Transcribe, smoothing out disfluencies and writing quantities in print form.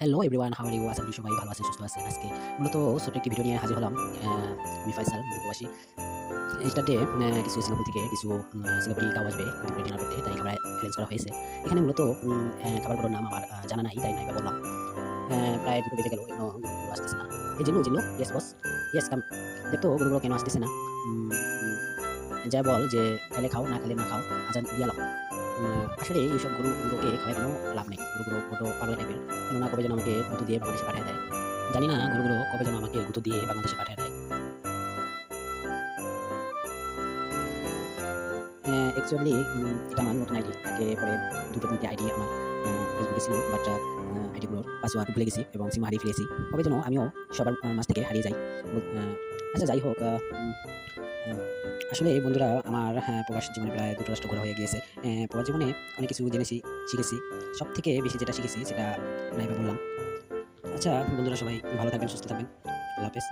Hello everyone, how are you? আশা করি সবাই ভালো আছেন, সুস্থ আছেন। আজকে মূলত ছোট্ট একটি ভিডিও নিয়ে হাজির হলাম। আমি ফয়সাল, প্রবাসী। স্টারডে কিছু সিঙ্গাপুর থেকে কিছু সিঙ্গাপুরি কাউ আসবে দুপুরে ডিনার করতে, তাই খাবার অ্যারেঞ্জ করা হয়েছে। এখানে মূলত খাবারগুলোর নাম আমার জানা নাই, তাই নাইবা বললাম। প্রায় 2টো বেজে গেল, এখনো গরুগুলো আসতেছে না। এই জিল্লু, জিল্লু, ইয়েস বস, ইয়েস কাম। দেখ তো গরুগুলো কেন আসতেছে না? উম উম যা বল যে খাইলে খাও, না খাইলে না খাও, আজান দিয়ালাম। আসলে এইসব গরুগুলোকে খাওয়ায় কোনো লাভ নেই। গরুগুলো বড্ড পাগলা টাইপের। কেননা কবে যেন আমাকে গুঁতো দিয়ে বাংলাদেশে পাঠায় দেয়। জানি না গরুগুলো কবে যেন আমাকে গুঁতো দিয়ে বাংলাদেশে পাঠায় দেয়। অ্যাকচুয়ালি এটা আমার নতুন আইডি। আগে পরে ২টো ৩টে আইডি আমার ফেসবুকে ছিল। বাট আইডিগুলোর পাসওয়ার্ড ভুলে গেছি এবং সিম হারিয়ে ফেলেছি। কবে যেন আমিও সবার মাঝ থেকে হারিয়ে যাই। আ আচ্ছা যাই হোক, আ আসলে বন্ধুরা আমার প্রবাস জীবনে প্রায় ২টো রাষ্ট্র ঘোরা হয়ে গিয়েছে। প্রবাস জীবনে অনেক কিছু জেনেছি, শিখেছি। সবথেকে বেশি যেটা শিখেছি সেটা নাইবা বললাম। আচ্ছা বন্ধুরা সবাই ভালো থাকবেন, সুস্থ থাকবেন। আল্লাহ হাফেজ।